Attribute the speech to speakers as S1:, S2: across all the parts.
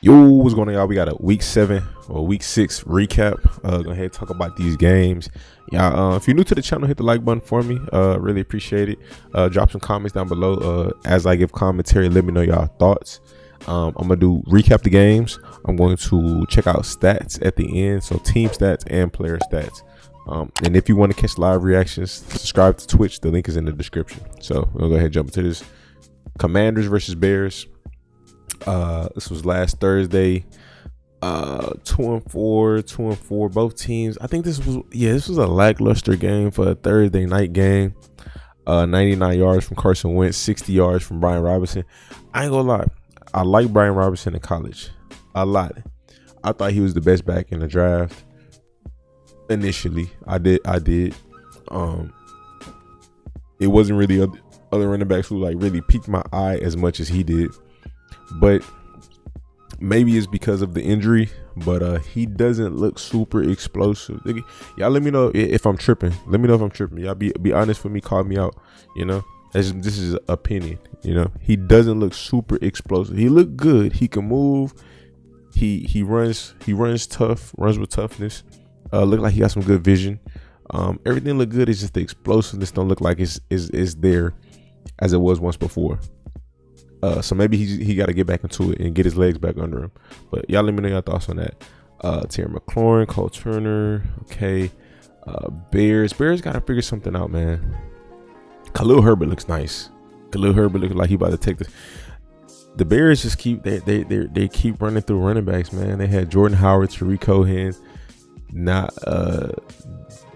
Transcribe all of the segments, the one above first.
S1: Yo, what's going on, y'all? We got a week 6 recap. Go ahead and talk about these games. Yeah, if you're new to the channel, hit the like button for me. Really appreciate it. Drop some comments down below. As I give commentary, let me know y'all thoughts. I'm gonna recap the games. I'm going to check out stats at the end, so team stats and player stats. And if you want to catch live reactions, subscribe to Twitch. The link is in the description. So we'll go ahead and jump into this. Commanders versus Bears. This was last Thursday. 2-4. Both teams. I think this was a lackluster game for a Thursday night game. 99 yards from Carson Wentz, 60 yards from Brian Robinson. I ain't gonna lie, I like Brian Robinson in college a lot. I thought he was the best back in the draft. Initially, I did. It wasn't really other running backs who like really piqued my eye as much as he did. But maybe it's because of the injury, but he doesn't look super explosive. Y'all let me know if I'm tripping. Let me know if I'm tripping. Y'all be honest with me, call me out. This is opinion. He doesn't look super explosive. He look good. He can move. He runs tough, runs with toughness. Look like he got some good vision. Everything look good. It's just the explosiveness don't look like is there as it was once before. So maybe he got to get back into it and get his legs back under him. But y'all let me know your thoughts on that. Terry McLaurin, Cole Turner. Okay. Bears got to figure something out, man. Khalil Herbert looks nice. Khalil Herbert looks like he about to take this. The Bears just keep they keep running through running backs, man. They had Jordan Howard, Tariq Cohen, not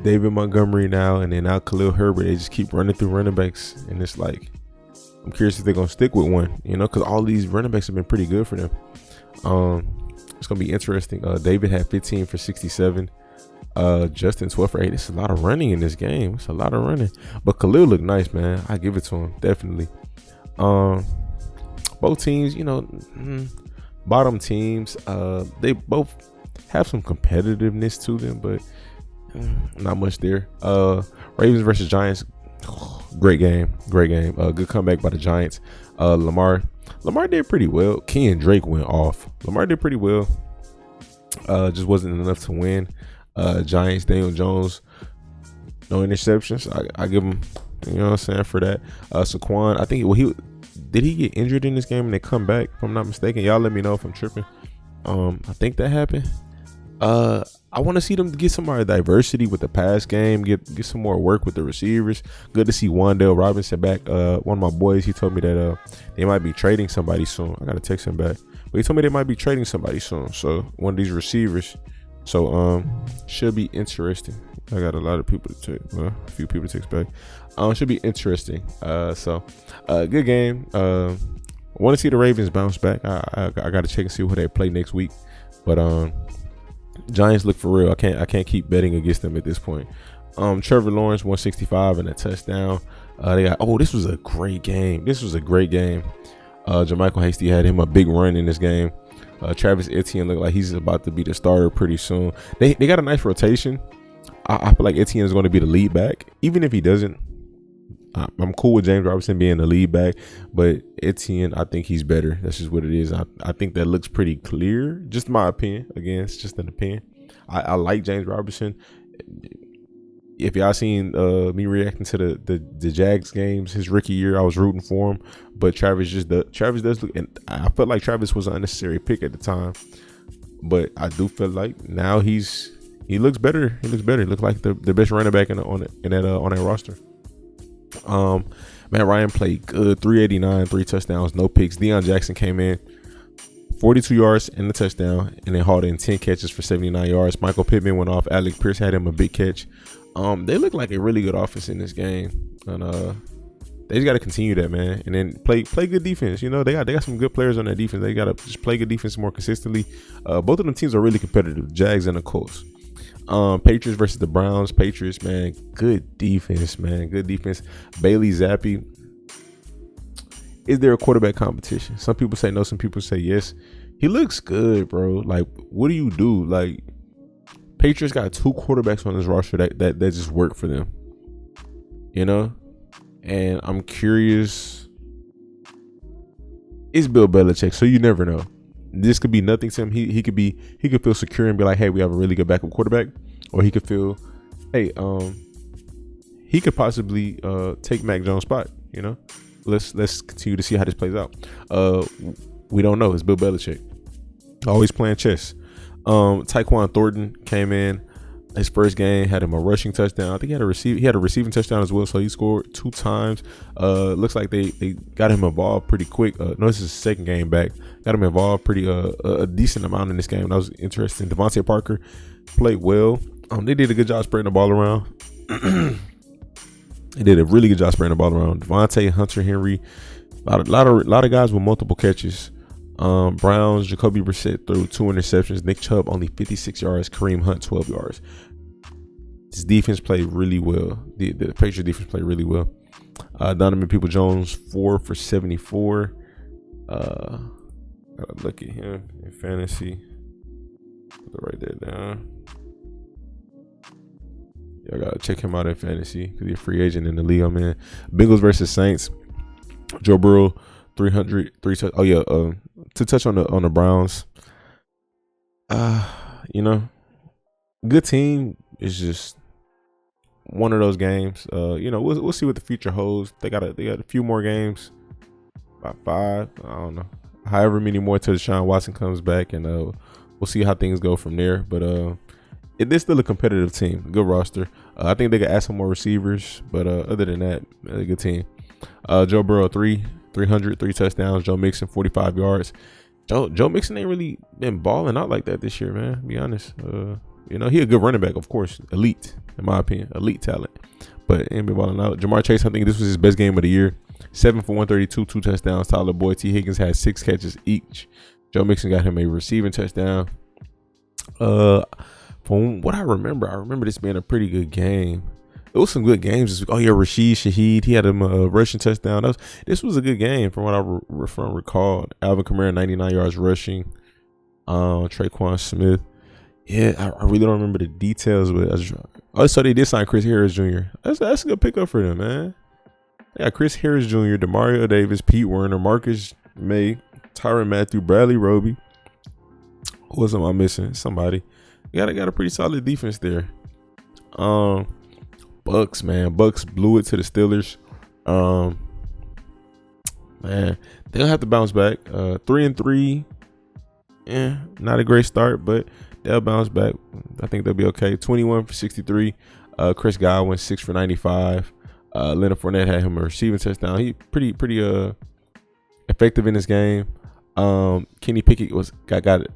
S1: David Montgomery now, and then now Khalil Herbert. They just keep running through running backs, and it's like, I'm curious if they're gonna stick with one, because all these running backs have been pretty good for them. It's gonna be interesting. David had 15 for 67. Justin 12 for 8. It's a lot of running in this game. It's a lot of running, but Khalil looked nice, man. I give it to him, definitely. Both teams, bottom teams, they both have some competitiveness to them, but not much there. Ravens versus Giants. Great game. Good comeback by the Giants. Lamar did pretty well. Kenyon Drake went off. Lamar did pretty well. Just wasn't enough to win. Giants, Daniel Jones, no interceptions. I give him, for that. Saquon, I think did he get injured in this game and they come back? If I'm not mistaken, y'all let me know if I'm tripping. I think that happened. I want to see them get some more diversity with the pass game, get some more work with the receivers. Good to see Wan'Dale Robinson back. One of my boys, he told me that they might be trading somebody soon. I gotta text him back, but he told me they might be trading somebody soon. So one of these receivers. So should be interesting. I got a few people to text back. Should be interesting. So good game. Want to see the Ravens bounce back. I gotta check and see who they play next week, but Giants look for real. I can't keep betting against them at this point. Trevor Lawrence 165 and a touchdown. This was a great game. Jermichael Hasty had him a big run in this game. Travis Etienne looked like he's about to be the starter pretty soon. They got a nice rotation. I feel like Etienne is going to be the lead back, even if he doesn't. I'm cool with James Robinson being the lead back, but Etienne, I think he's better. That's just what it is. I think that looks pretty clear. Just my opinion. Again, it's just an opinion. I like James Robinson. If y'all seen me reacting to the Jags games his rookie year, I was rooting for him. But Travis does look, and I felt like Travis was an unnecessary pick at the time. But I do feel like now he looks better. He looks like the best running back on that roster. Matt Ryan played good. 389, 3 touchdowns, no picks. Deion Jackson came in 42 yards and a touchdown, and then hauled in 10 catches for 79 yards. Michael Pittman went off. Alec Pierce had him a big catch. They look like a really good offense in this game, and they just got to continue that, man. And then play good defense. They got some good players on that defense. They got to just play good defense more consistently. Both of them teams are really competitive. Jags and the Colts. Patriots versus the Browns. Patriots, man, good defense, man. Good defense. Bailey Zappi. Is there a quarterback competition? Some people say no, some people say yes. He looks good, bro. Like, what do you do? Like, Patriots got 2 quarterbacks on this roster that just work for them. And I'm curious. It's Bill Belichick, so you never know. this could be nothing to him. He could feel secure and be like, hey, we have a really good backup quarterback, or he could feel, hey, he could possibly take Mac Jones' spot. You know, let's continue to see how this plays out. We don't know. It's Bill Belichick, always playing chess. Tyquan Thornton came in. His first game had him a rushing touchdown. I think he had a receiving touchdown as well. So he scored 2 times. Looks like they got him involved pretty quick. No, this is his second game back. Got him involved pretty a decent amount in this game. That was interesting. Devontae Parker played well. They did a good job spreading the ball around. They did a really good job spreading the ball around. Devontae, Hunter Henry, a lot of guys with multiple catches. Browns, Jacoby Brissett threw 2 interceptions. Nick Chubb only 56 yards. Kareem Hunt 12 yards. This defense played really well. The Patriot defense played really well. Donovan Peoples-Jones 4 for 74. Gotta look at him in fantasy. Put it right there down. I gotta check him out in fantasy because he's a free agent in the league I'm in. Bengals versus Saints. Joe Burrow 303. Oh yeah. To touch on the Browns, you know, good team is just one of those games. You know, we'll see what the future holds. They got a few more games, about 5. I don't know, however many more till Deshaun Watson comes back, and we'll see how things go from there. But it is still a competitive team, good roster. I think they could add some more receivers, but other than that, a good team. Joe Burrow 300, 3 touchdowns. Joe Mixon 45 yards. Joe Mixon ain't really been balling out like that this year, man. To be honest, you know, he a good running back, of course, elite in my opinion, elite talent, but ain't been balling out. Jamar Chase, I think this was his best game of the year. 7 for 132, 2 touchdowns. Tyler Boyd, T. Higgins had 6 catches each. Joe Mixon got him a receiving touchdown. From what I remember this being a pretty good game. It was some good games this week. Oh yeah, Rashid Shaheed, he had him a rushing touchdown. This was a good game from what I recall. Alvin Kamara 99 yards rushing. Traquan Smith. Yeah, I really don't remember the details, but I saw they did sign Chris Harris Jr. That's a good pickup for them, man. They got Chris Harris Jr., Demario Davis, Pete Werner, Marcus May, Tyrann Mathieu, Bradley Roby. Who am I missing? Somebody. Got a pretty solid defense there. Bucks blew it to the Steelers. Man, they'll have to bounce back. 3-3. Yeah, not a great start, but they'll bounce back. I think they'll be okay. 21 for 63. Chris Godwin 6 for 95. Leonard Fournette had him a receiving touchdown. He pretty effective in this game. Kenny Pickett got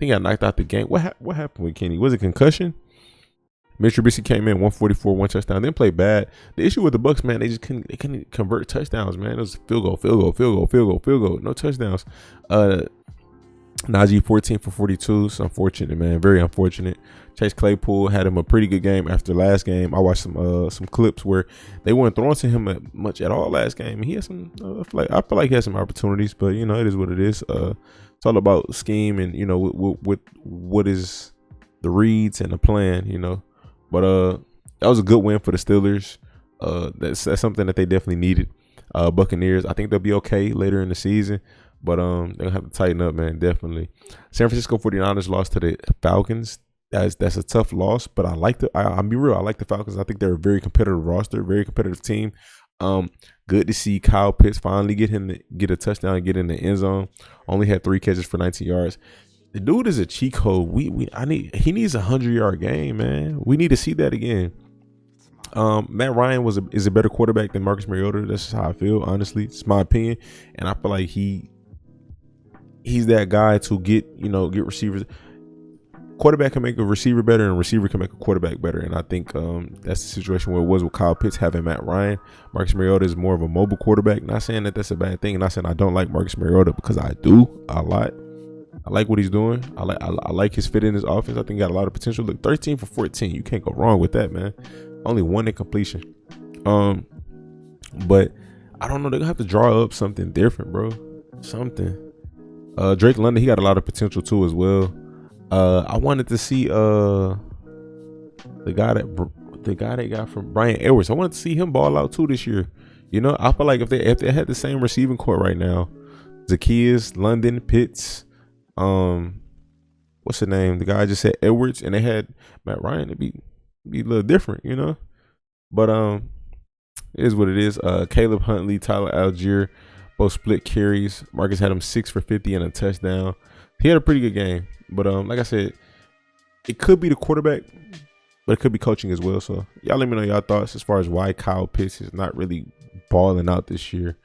S1: knocked out the game. What happened with Kenny? Was it concussion? Mitch Trubisky came in 144, 1 touchdown. Didn't play bad. The issue with the Bucks, man, they couldn't convert touchdowns, man. It was field goal. No touchdowns. Najee 14 for 42. It's unfortunate, man. Very unfortunate. Chase Claypool had him a pretty good game after last game. I watched some clips where they weren't throwing to him much at all last game. He had some. I feel like he had some opportunities, but you know, it is what it is. It's all about scheme and, you know, with what is the reads and the plan, you know. But that was a good win for the Steelers. That's something that they definitely needed. Buccaneers, I think they'll be okay later in the season, but they'll have to tighten up, man. Definitely. San Francisco 49ers lost to the Falcons. That's a tough loss, but I'll be real. I like the Falcons. I think they're a very competitive roster, very competitive team. Good to see Kyle Pitts finally get a touchdown and get in the end zone. Only had 3 catches for 19 yards. The dude is a cheat code. He needs a 100-yard game, man. We need to see that again. Matt Ryan is a better quarterback than Marcus Mariota. That's just how I feel, honestly. It's my opinion, and I feel like he's that guy to get receivers. Quarterback can make a receiver better, and a receiver can make a quarterback better. And I think that's the situation where it was with Kyle Pitts having Matt Ryan. Marcus Mariota is more of a mobile quarterback. Not saying that that's a bad thing. Not saying I don't like Marcus Mariota, because I do a lot. I like what he's doing. I like his fit in his offense. I think he got a lot of potential. Look, 13 for 14. You can't go wrong with that, man. Only 1 incompletion. But I don't know. They're gonna have to draw up something different, bro. Something. Drake London, he got a lot of potential too as well. I wanted to see the guy they got from Brian Edwards. I wanted to see him ball out too this year. You know, I feel like if they had the same receiving core right now, Zacchaeus, London, Pitts, What's the name? The guy just said Edwards, and they had Matt Ryan. It'd be a little different, you know. But it is what it is. Caleb Huntley, Tyler Algier, both split carries. Marcus had him 6 for 50 and a touchdown. He had a pretty good game, but like I said, it could be the quarterback, but it could be coaching as well. So y'all let me know y'all thoughts as far as why Kyle Pitts is not really balling out this year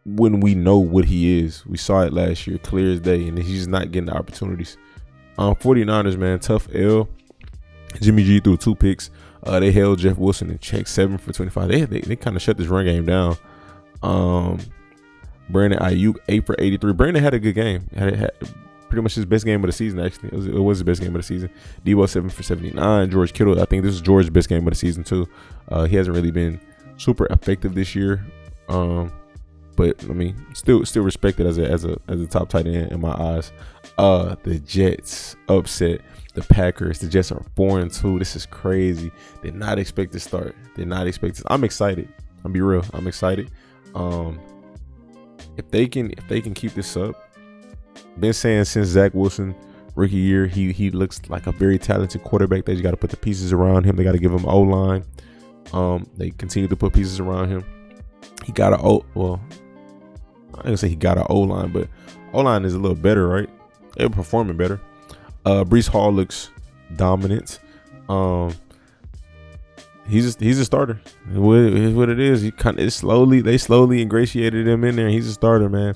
S1: when we know what he is. We saw it last year, clear as day, and he's just not getting the opportunities. 49ers, man, tough L. Jimmy G threw 2 picks. They held Jeff Wilson in check, 7 for 25. They kind of shut this run game down. Brandon Ayuk, 8 for 83. Brandon had a good game. Had pretty much his best game of the season, actually. It was his best game of the season. Debo, 7 for 79. George Kittle, I think this is George's best game of the season, too. He hasn't really been super effective this year. But I mean, still respected as a top tight end in my eyes. The Jets upset the Packers. The Jets are 4-2. This is crazy. Did not expect to start. Did not expect this. I'm excited. I'll be real. I'm excited. If they can keep this up, been saying since Zach Wilson rookie year, he looks like a very talented quarterback. They just got to put the pieces around him. They got to give him O-line. They continue to put pieces around him. He got I ain't gonna say he got an O-line, but O-line is a little better, right? They're performing better. Breece Hall looks dominant. He's a starter. What it is. They slowly ingratiated him in there. He's a starter, man.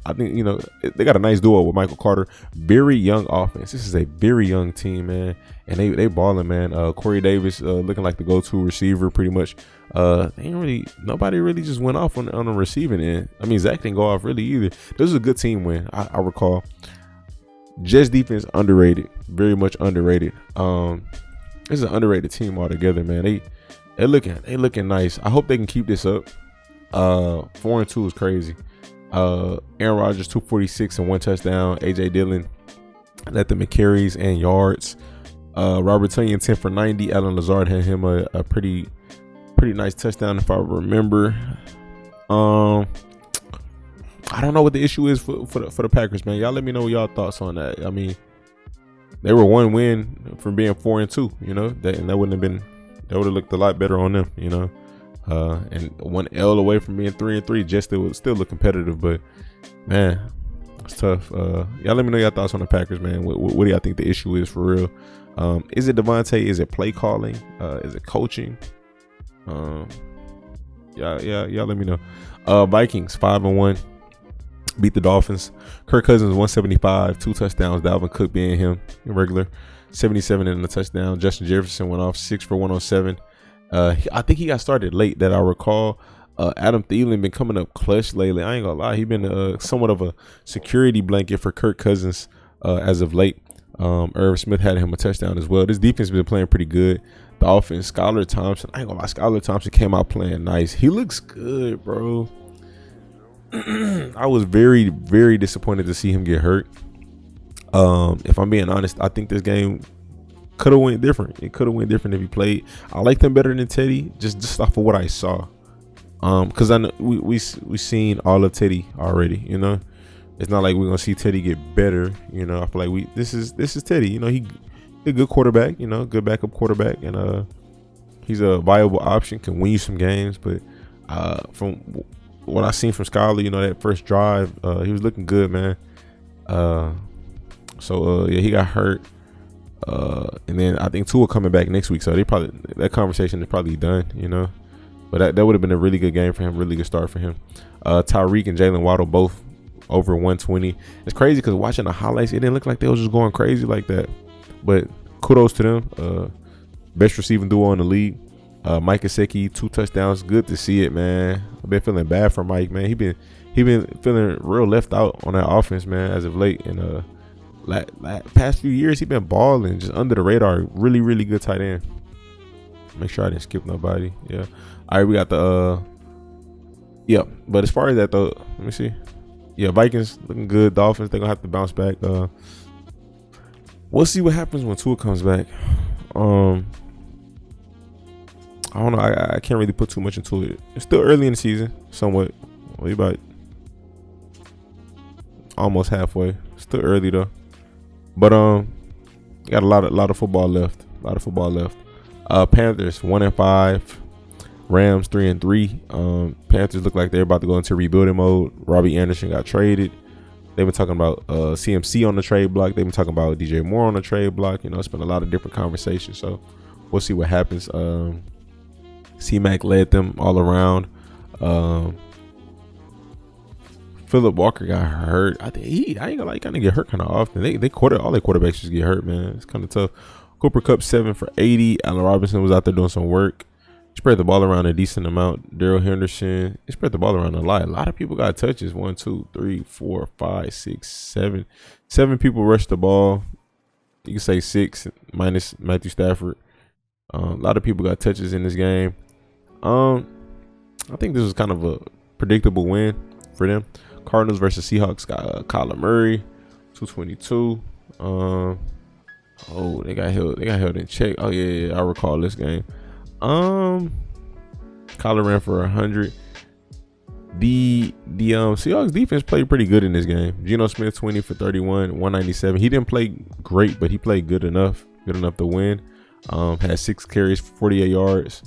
S1: I think, you know, they got a nice duo with Michael Carter. Very young offense. This is a very young team, man, and they balling, man. Corey Davis looking like the go-to receiver, pretty much. Nobody really just went off on the receiving end. I mean, Zach didn't go off really either. This is a good team win. I recall. Jets defense underrated, very much underrated. This is an underrated team altogether, man. They looking nice. I hope they can keep this up. 4-2 is crazy. Aaron Rodgers 246 and 1 touchdown. AJ Dillon led them in carries and yards. Robert Tonyan 10 for 90. Alan Lazard had him a pretty nice touchdown, if I remember. I don't know what the issue is for the Packers, man. Y'all let me know y'all thoughts on that. I mean, they were 1 win from being 4-2, you know, that would have looked a lot better on them, you know. And 1 L away from being 3-3. Just still look competitive, but man, it's tough. Y'all let me know your thoughts on the Packers, man. What do y'all think the issue is for real? Is it Devontae? Is it play calling? Is it coaching? Yeah, let me know. Vikings 5-1, beat the Dolphins. Kirk Cousins 175, 2 touchdowns. Dalvin Cook being him regular, 77 and a touchdown. Justin Jefferson went off 6 for 107. I think he got started late, that I recall. Adam Thielen been coming up clutch lately. I ain't gonna lie, he been somewhat of a security blanket for Kirk Cousins as of late. Irv Smith had him a touchdown as well. This defense been playing pretty good. The offense, Skylar Thompson, I ain't gonna lie, Skylar Thompson came out playing nice. He looks good, bro. I was very, very disappointed to see him get hurt. If I'm being honest, I think this game could have went different. It could have went different if he played. I liked him better than Teddy, just off of what I saw. Because I know we seen all of Teddy already. You know, it's not like we're gonna see Teddy get better. You know, I feel like this is Teddy. You know, he a good quarterback. You know, good backup quarterback, and he's a viable option. Can win you some games. But from what I seen from Skyler, you know, that first drive, he was looking good, man. So he got hurt. And then I think Tua coming back next week, so that conversation is probably done, you know. But that would have been a really good game for him, really good start for him. Tyreek and Jalen Waddle both over 120. It's crazy because watching the highlights, it didn't look like they was just going crazy like that. But kudos to them. Best receiving duo in the league. Mike Gesicki, 2 touchdowns. Good to see it, man. I've been feeling bad for Mike, man. He been feeling real left out on that offense, man, as of late. And past few years, he been balling just under the radar. Really, really good tight end. Make sure I didn't skip nobody. Yeah. All right, we got the yeah. But as far as that though, let me see. Yeah, Vikings looking good. Dolphins, they're gonna have to bounce back. We'll see what happens when Tua comes back. I don't know. I can't really put too much into it. It's still early in the season, somewhat. We about almost halfway. Still early though. But got a lot of football left. Panthers 1-5. Rams 3-3. Panthers look like they're about to go into rebuilding mode. Robbie Anderson got traded. They've been talking about CMC on the trade block. They've been talking about DJ Moore on the trade block. You know, it's been a lot of different conversations. So we'll see what happens. C-Mac led them all around. Phillip Walker got hurt. I think I ain't gonna kind of get hurt kind of often. All their quarterbacks just get hurt, man. It's kind of tough. Cooper Kupp 7 for 80. Allen Robinson was out there doing some work. He spread the ball around a decent amount. Darrell Henderson, he spread the ball around a lot. A lot of people got touches. 1, 2, 3, 4, 5, 6, 7. 7 people rushed the ball. You can say 6 minus Matthew Stafford. A lot of people got touches in this game. I think this was kind of a predictable win for them. Cardinals versus Seahawks got Kyler Murray, 222. They got held in check. Oh yeah, I recall this game. Kyler ran for 100. The Seahawks defense played pretty good in this game. Geno Smith 20 for 31, 197. He didn't play great, but he played good enough to win. Had 6 carries for 48 yards.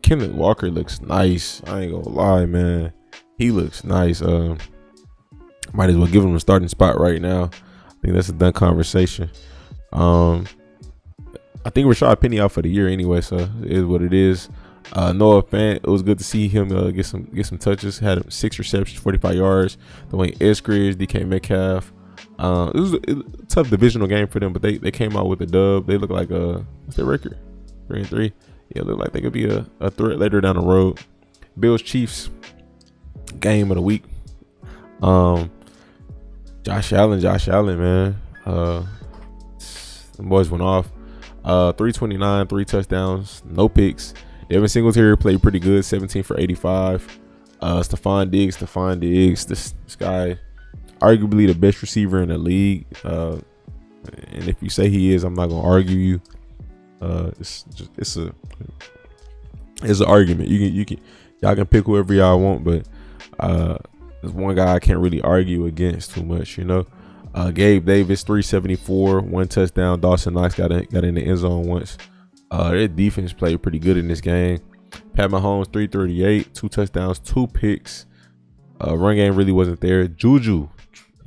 S1: Kenneth Walker looks nice. I ain't gonna lie, man. He looks nice. Might as well give him a starting spot right now. I think that's a done conversation. I think Rashad Penny out for the year anyway, so it is what it is. Noah Fant, it was good to see him get some touches. Had 6 receptions, 45 yards. Dwayne Eskridge, DK Metcalf. It was a tough divisional game for them, but they came out with a dub. They look like what's their record? 3-3. Yeah, look like they could be a threat later down the road. Bills Chiefs game of the week. Josh Allen, man. The boys went off. 329, 3 touchdowns, no picks. Devin Singletary played pretty good, 17 for 85. Stephon Diggs, this guy, arguably the best receiver in the league. And if you say he is, I'm not gonna argue you. It's an argument. Y'all can pick whoever y'all want, but there's one guy I can't really argue against too much, you know. Gabe Davis 374, 1 touchdown. Dawson Knox got in the end zone once. Their defense played pretty good in this game. Pat Mahomes 338, 2 touchdowns, 2 picks. Run game really wasn't there. Juju,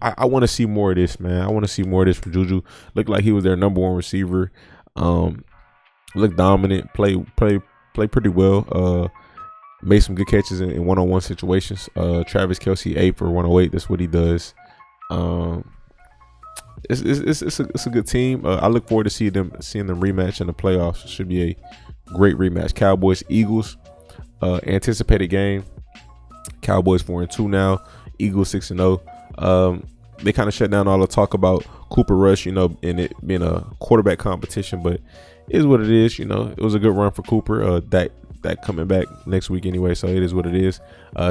S1: I want to see more of this, man. I want to see more of this from Juju. Looked like he was their number 1 receiver. Looked dominant. Played pretty well. Made some good catches in one-on-one situations. Travis Kelce 8 for 108. That's what he does. It's a good team. I look forward to seeing them rematch in the playoffs. It should be a great rematch. Cowboys Eagles, anticipated game. Cowboys 4-2 now. Eagles 6-0. They kind of shut down all the talk about Cooper Rush, you know, and it being a quarterback competition, but it is what it is. You know, it was a good run for Cooper. That coming back next week anyway, so it is what it is.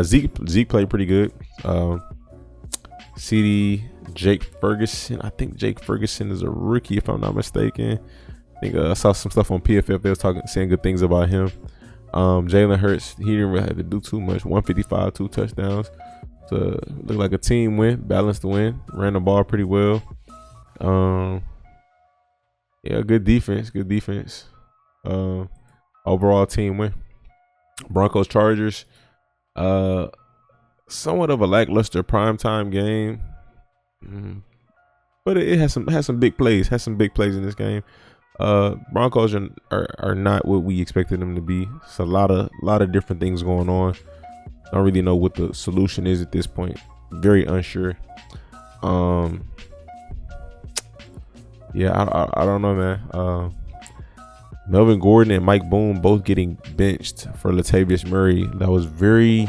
S1: Zeke played pretty good. CD Jake Ferguson. I think Jake Ferguson is a rookie, if I'm not mistaken. I think I saw some stuff on PFF. They was saying good things about him. Jalen Hurts, he didn't really have to do too much. 155, 2 touchdowns. So looked like a team win, balanced win. Ran the ball pretty well. Yeah, good defense. Overall team win. Broncos Chargers. Somewhat of a lackluster primetime game. But it has some big plays. Has some big plays in this game. Broncos are not what we expected them to be. It's a lot of different things going on. I don't really know what the solution is at this point. Very unsure. Yeah, I don't know, man. Melvin Gordon and Mike Boone both getting benched for Latavius Murray. That was very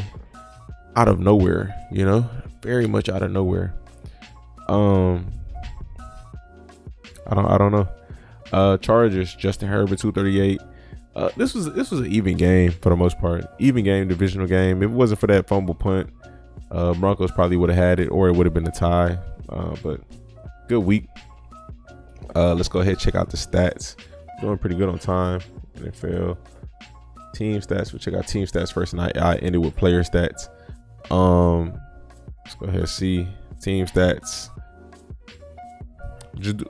S1: out of nowhere, you know, very much out of nowhere. I don't know. Chargers, Justin Herbert 238. This was an even game for the most part. Even game, divisional game. If it wasn't for that fumble punt, Broncos probably would have had it, or it would have been a tie. But good week. Let's go ahead and check out the stats. Doing pretty good on time. NFL team stats. We'll check out team stats first, and I ended with player stats. Let's go ahead and see team stats.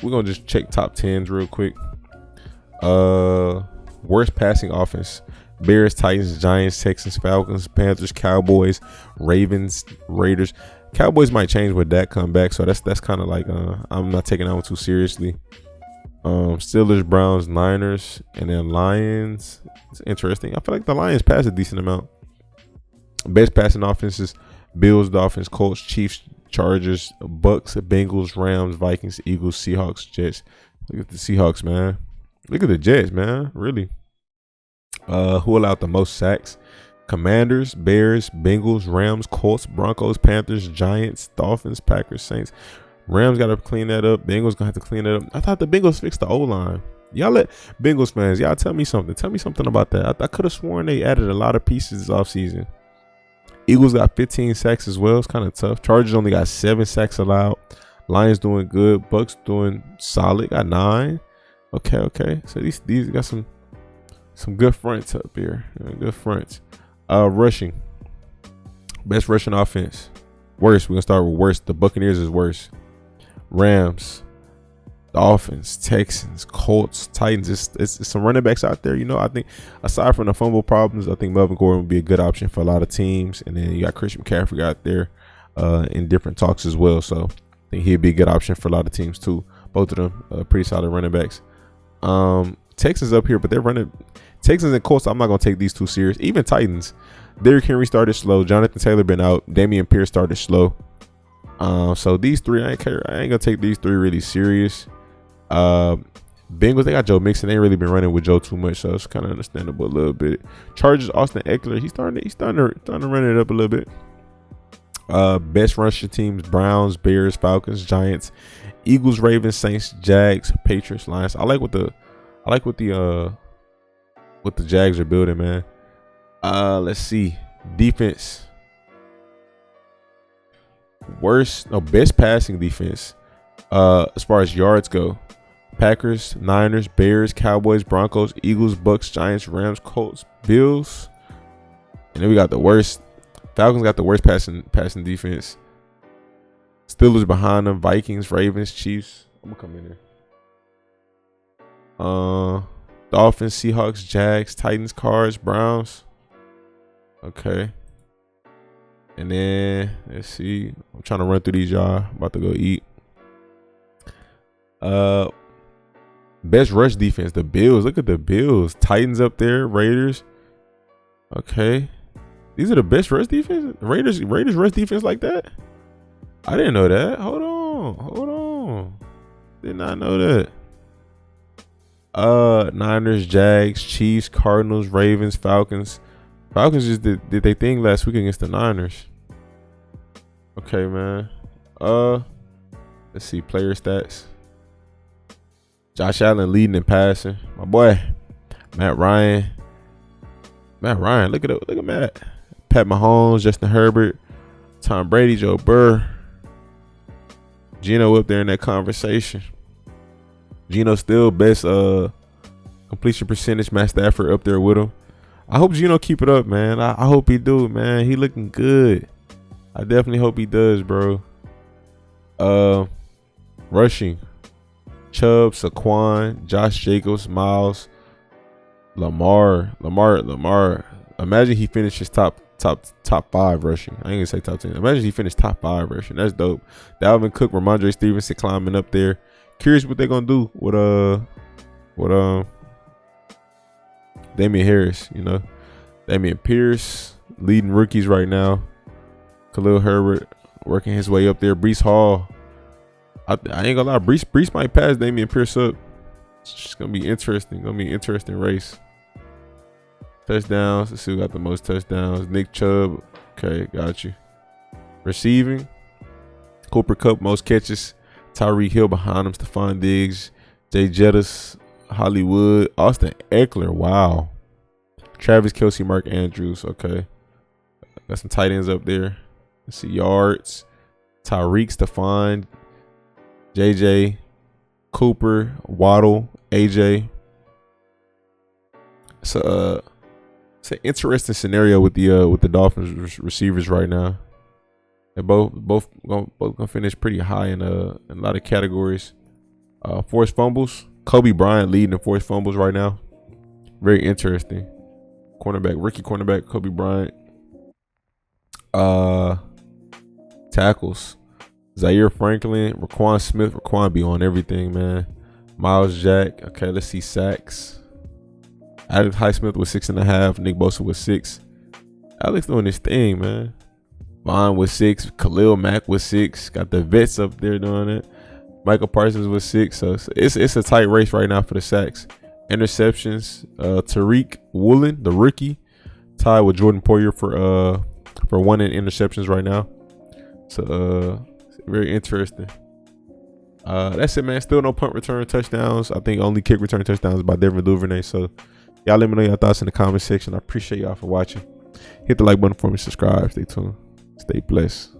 S1: we're gonna just check top tens real quick. Worst passing offense: Bears, Titans, Giants, Texans, Falcons, Panthers, Cowboys, Ravens, Raiders. Cowboys might change with that comeback, so that's kind of like I'm not taking that one too seriously. Steelers, Browns, Niners, and then Lions. It's interesting. I feel like the Lions pass a decent amount. Best passing offenses: Bills, Dolphins, Colts, Chiefs, Chargers, Bucks, Bengals, Rams, Vikings, Eagles, Seahawks, Jets. Look at the Seahawks, man. Look at the Jets, man. Really. Who allowed the most sacks? Commanders, Bears, Bengals, Rams, Colts, Broncos, Panthers, Giants, Dolphins, Packers, Saints. Rams got to clean that up. Bengals gonna have to clean that up. I thought the Bengals fixed the O-line. Y'all let Bengals fans, y'all tell me something. Tell me something about that. I could have sworn they added a lot of pieces this offseason. Eagles got 15 sacks as well. It's kind of tough. Chargers only got 7 sacks allowed. Lions doing good. Bucks doing solid. Got 9. Okay. So these got some good fronts up here. Good fronts. Rushing. Best rushing offense. Worst. We're gonna start with worst. The Buccaneers is worst. Rams, Dolphins, Texans, Colts, Titans. It's some running backs out there. I think aside from the fumble problems, I think Melvin Gordon would be a good option for a lot of teams. And then you got Christian McCaffrey out there in different talks as well. So I think he'd be a good option for a lot of teams too. Both of them pretty solid running backs. Texans up here, but they're running. Texans and Colts, I'm not going to take these two serious. Even Titans. Derrick Henry started slow. Jonathan Taylor been out. Dameon Pierce started slow. So these three, I ain't going to take these three really serious. Bengals, they got Joe Mixon. They ain't really been running with Joe too much, so it's kind of understandable a little bit. Chargers, Austin Eckler, he's starting to run it up a little bit. Best rushing teams: Browns, Bears, Falcons, Giants, Eagles, Ravens, Saints, Jags, Patriots, Lions. I like what the Jags are building, man. Let's see. Defense. Best passing defense. As far as yards go: Packers, Niners, Bears, Cowboys, Broncos, Eagles, Bucks, Giants, Rams, Colts, Bills. And then we got the worst. Falcons got the worst passing defense. Steelers behind them: Vikings, Ravens, Chiefs. I'm gonna come in here. Dolphins, Seahawks, Jags, Titans, Cards, Browns. Okay. And then let's see. I'm trying to run through these, y'all. I'm about to go eat. Best rush defense: the Bills. Look at the Bills. Titans up there. Raiders. Okay. These are the best rush defense. Raiders rush defense like that? I didn't know that. Hold on. Did not know that. Niners, Jags, Chiefs, Cardinals, Ravens, Falcons. Falcons just did they thing last week against the Niners. Okay, man. Let's see player stats. Josh Allen leading in passing. My boy, Matt Ryan. Look at Matt. Pat Mahomes, Justin Herbert, Tom Brady, Joe Burrow. Geno up there in that conversation. Geno still best completion percentage. Matt Stafford up there with him. I hope Geno keep it up, man. I hope he do, man. He looking good. I definitely hope he does, bro. Rushing: Chubb, Saquon, Josh Jacobs, Miles, Lamar. Imagine he finishes top 5 rushing. I ain't gonna say top 10. Imagine he finished top 5 rushing. That's dope. Dalvin Cook, Ramondre Stevenson climbing up there. Curious what they're gonna do with Damian Harris. Dameon Pierce leading rookies right now. Khalil Herbert working his way up there. Breece Hall. I ain't gonna lie. Breece might pass Dameon Pierce up. It's just gonna be interesting. Interesting race. Touchdowns. Let's see who got the most touchdowns. Nick Chubb. Okay, got you. Receiving: Cooper Kupp, most catches. Tyreek Hill behind him. Stephon Diggs, Jay Jettis, Hollywood, Austin Eckler. Wow. Travis Kelce, Mark Andrews. Okay. Got some tight ends up there. Let's see. Yards: Tyreek, Stephon, JJ, Cooper, Waddle, AJ. So it's an interesting scenario with the Dolphins receivers right now. They're both gonna finish pretty high in a lot of categories. Forced fumbles. Kobe Bryant leading in forced fumbles right now. Very interesting. Cornerback, rookie cornerback, Kobe Bryant. Tackles. Zaire Franklin, Raquan Smith. Raquan be on everything, man. Miles Jack. Okay, let's see sacks. Alex Highsmith with 6.5. Nick Bosa with 6. Alex doing his thing, man. Vaughn with 6. Khalil Mack with 6. Got the vets up there doing it. Michael Parsons with 6. So it's a tight race right now for the sacks. Interceptions. Tariq Woolen, the rookie, tied with Jordan Poyer for one in interceptions right now. So very interesting. That's it, man. Still no punt return touchdowns. I think only kick return touchdowns by Devin Duvernay. So y'all let me know your thoughts in the comment section. I appreciate y'all for watching. Hit the like button for me. Subscribe. Stay tuned. Stay blessed.